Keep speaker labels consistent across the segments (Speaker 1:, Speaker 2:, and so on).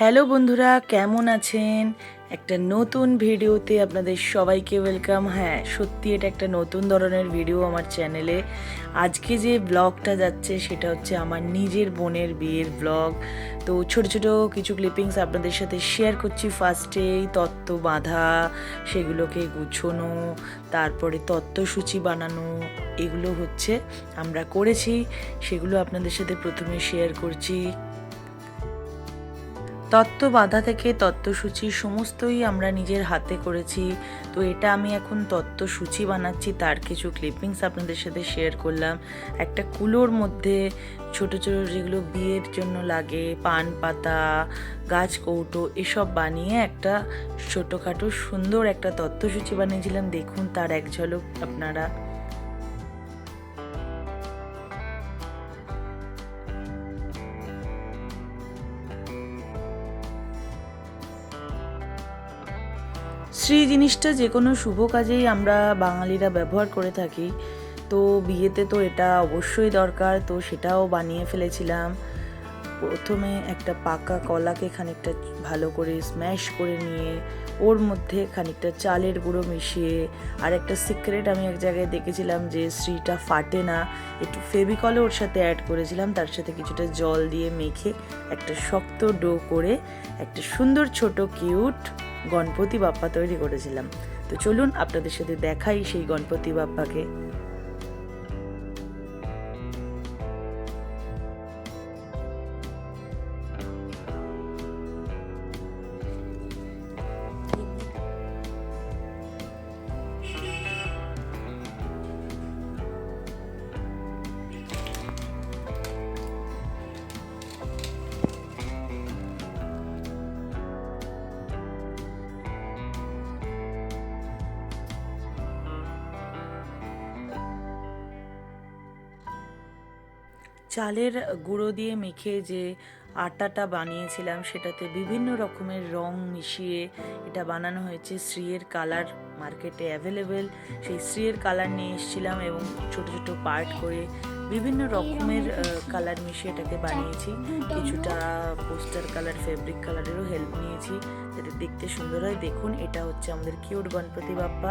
Speaker 1: Hello বন্ধুরা, কেমন আছেন? একটা নতুন ভিডিওতে আপনাদের সবাইকে ওয়েলকাম। হ্যাঁ, সত্যি এটা একটা নতুন ধরনের ভিডিও আমার চ্যানেলে। আজকে যে ব্লগটা যাচ্ছে সেটা হচ্ছে আমার নিজের বোনের বিয়ের ব্লগ। তো ছোট ছোট কিছু ক্লিপিংস আপনাদের সাথে শেয়ার করছি। ফার্স্টেই তত্ত্ব বাঁধা, সেগুলোকে গুছোনো, তারপরে তত্ত্বসূচি বানানো, এগুলো হচ্ছে আমরা করেছি। সেগুলো আপনাদের সাথে প্রথমে শেয়ার করছি। তত্ত্ব বাঁধা থেকে তত্ত্বসূচি সমস্তই আমরা নিজের হাতে করেছি। তো এটা আমি এখন তত্ত্বসূচি বানাচ্ছি, তার কিছু ক্লিপিংস আপনাদের সাথে শেয়ার করলাম। একটা কুলোর মধ্যে ছোট ছোট যেগুলো বিয়ের জন্য লাগে, পান পাতা, গাছ কৌটো, এসব বানিয়ে একটা ছোটোখাটো সুন্দর একটা তত্ত্বসূচি বানিয়েছিলাম। দেখুন তার এক ঝলক আপনারা। শ্রী জিনিসটা যে কোনো শুভ কাজেই আমরা বাঙালিরা ব্যবহার করে থাকি। তো বিয়েতে তো এটা অবশ্যই দরকার, তো সেটাও বানিয়ে ফেলেছিলাম। প্রথমে একটা পাকা কলাকে খানিকটা ভালো করে স্ম্যাশ করে নিয়ে ওর মধ্যে খানিকটা চালের গুঁড়ো মিশিয়ে, আর একটা সিক্রেট আমি এক জায়গায় দেখেছিলাম যে শ্রীটা ফাটে না, একটু ফেভিকলও ওর সাথে অ্যাড করেছিলাম, তার সাথে কিছুটা জল দিয়ে মেখে একটা শক্ত ডো করে একটা সুন্দর ছোট কিউট গণপতি বাপ্পা তৈরি করেছিলাম। তো চলুন আপনাদের সাথে দেখাই সেই গণপতি বাপ্পাকে। চালের গুঁড়ো দিয়ে মেখে যে আটাটা বানিয়েছিলাম সেটাতে বিভিন্ন রকমের রং মিশিয়ে এটা বানানো হয়েছে। শ্রীয়ের কালার মার্কেটে অ্যাভেলেবেল, সেই শ্রীয়ের কালার নিয়ে এসেছিলাম এবং ছোট ছোট পার্ট করে বিভিন্ন রকমের কালার মিশিয়ে এটাকে বানিয়েছি। কিছুটা পোস্টার কালার, ফেব্রিক কালারেরও হেল্প নিয়েছি যাতে দেখতে সুন্দর হয়। দেখুন এটা হচ্ছে আমাদের কিউট গণপতি বাপ্পা।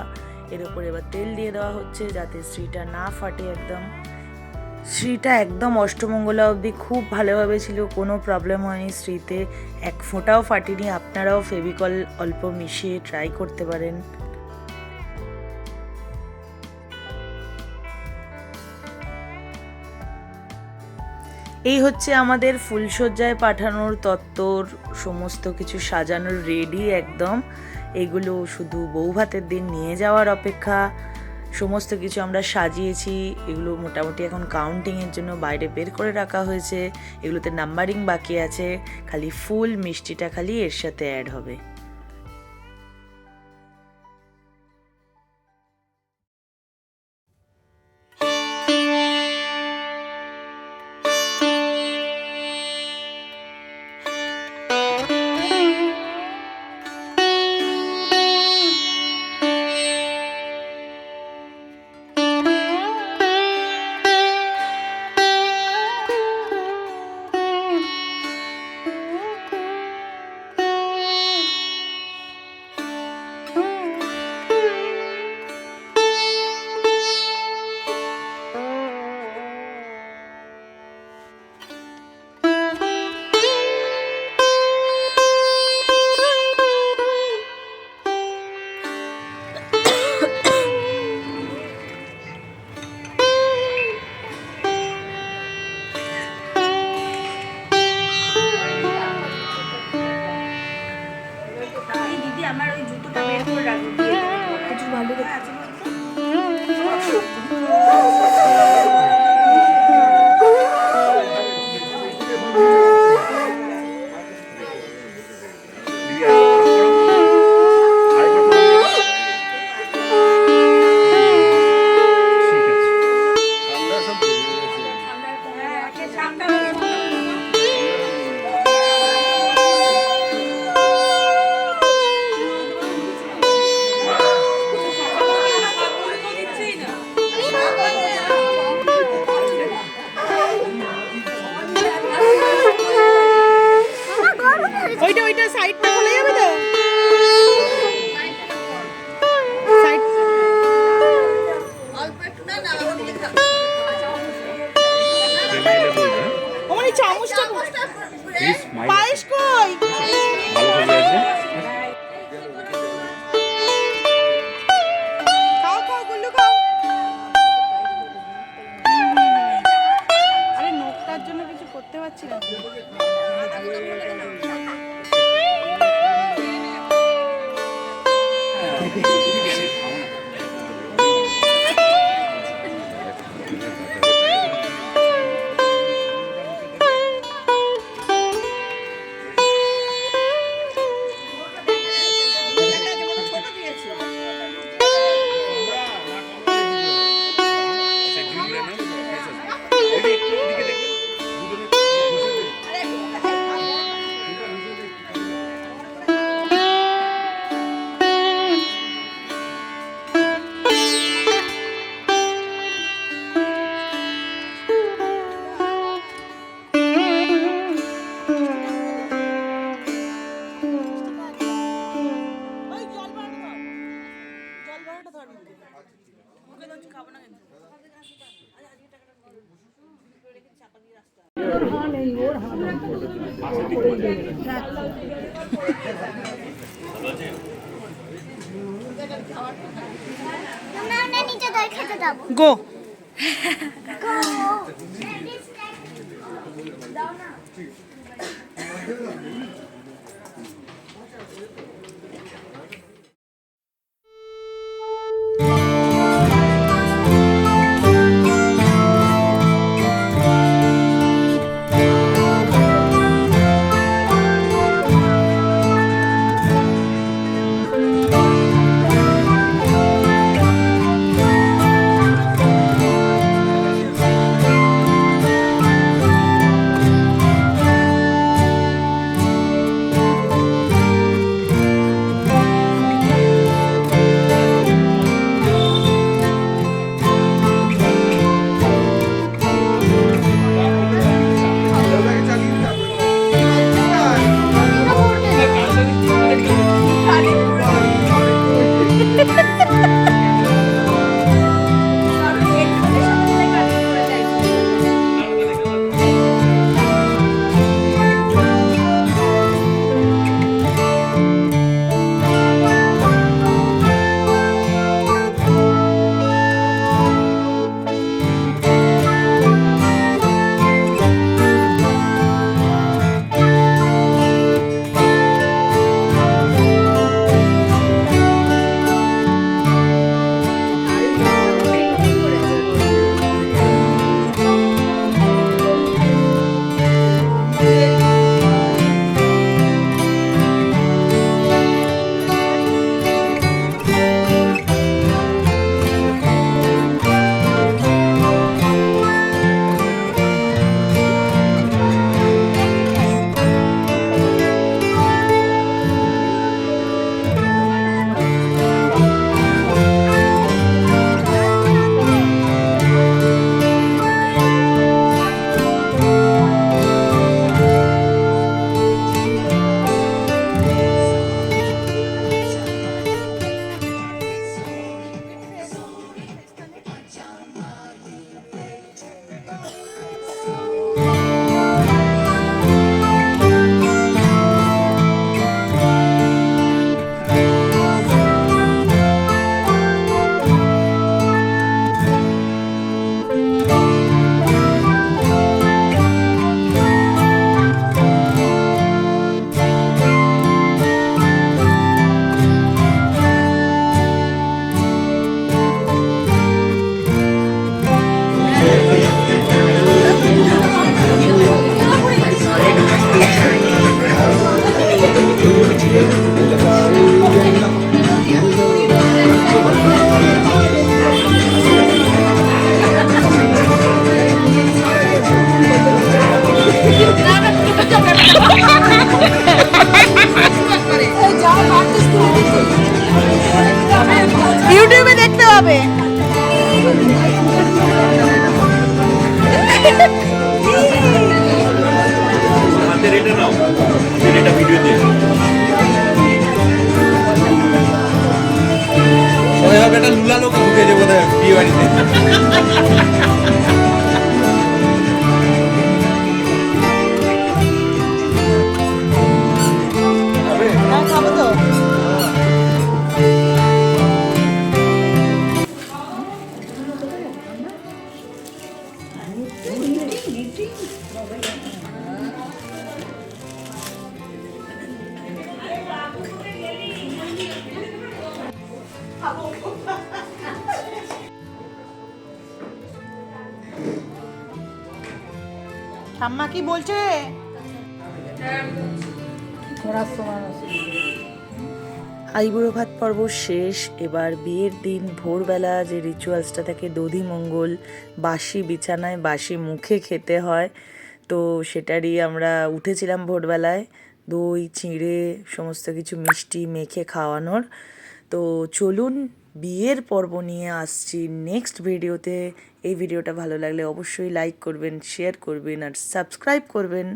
Speaker 1: এর ওপর এবার তেল দিয়ে দেওয়া হচ্ছে যাতে শ্রীটা না ফাটে একদম। শ্রীটা একদম অষ্টমঙ্গলা অবধি খুব ভালোভাবে ছিল, কোনো প্রবলেম হয়নি শ্রীতে, এক ফোঁটাও ফাটেনি। আপনারাও ফেভিকল অল্প মিশিয়ে ট্রাই করতে পারেন। এই হচ্ছে আমাদের ফুলসজ্জায় পাঠানোর তত্ত্বর সমস্ত কিছু সাজানোর রেডি একদম। এগুলো শুধু বৌভাতের দিন নিয়ে যাওয়ার অপেক্ষা। সমস্ত কিছু আমরা সাজিয়েছি, এগুলো মোটামুটি এখন কাউন্টিংয়ের জন্য বাইরে বের করে রাখা হয়েছে। এগুলোতে নাম্বারিং বাকি আছে, খালি ফুল মিষ্টিটা খালি এর সাথে অ্যাড হবে। আমার ওই জুতোটা বের করে রাখবো, কিছু ভালো আছে গো ইউটিউবে দেখতে পাবে।
Speaker 2: লুলা লোক ঢুকে যাবো বিয়ে বাড়িতে।
Speaker 3: ঠাম্মা কি বলছে?
Speaker 1: আইবুড়ো ভাত পর্ব শেষ। এবার বিয়ের দিন ভোরবেলা যে রিচুয়ালসটা থাকে, দধি মঙ্গল, বাসি বিছানায় বাসি মুখে খেতে হয়, তো সেটারই আমরা উঠেছিলাম ভোরবেলায়। দই চিঁড়ে সমস্ত কিছু মিষ্টি মেখে খাওয়ানোর। তো চলুন বিয়ের পর্ব নিয়ে আসছি নেক্সট ভিডিওতে। এই ভিডিওটা ভালো লাগলে অবশ্যই লাইক করবেন, শেয়ার করবেন আর সাবস্ক্রাইব করবেন।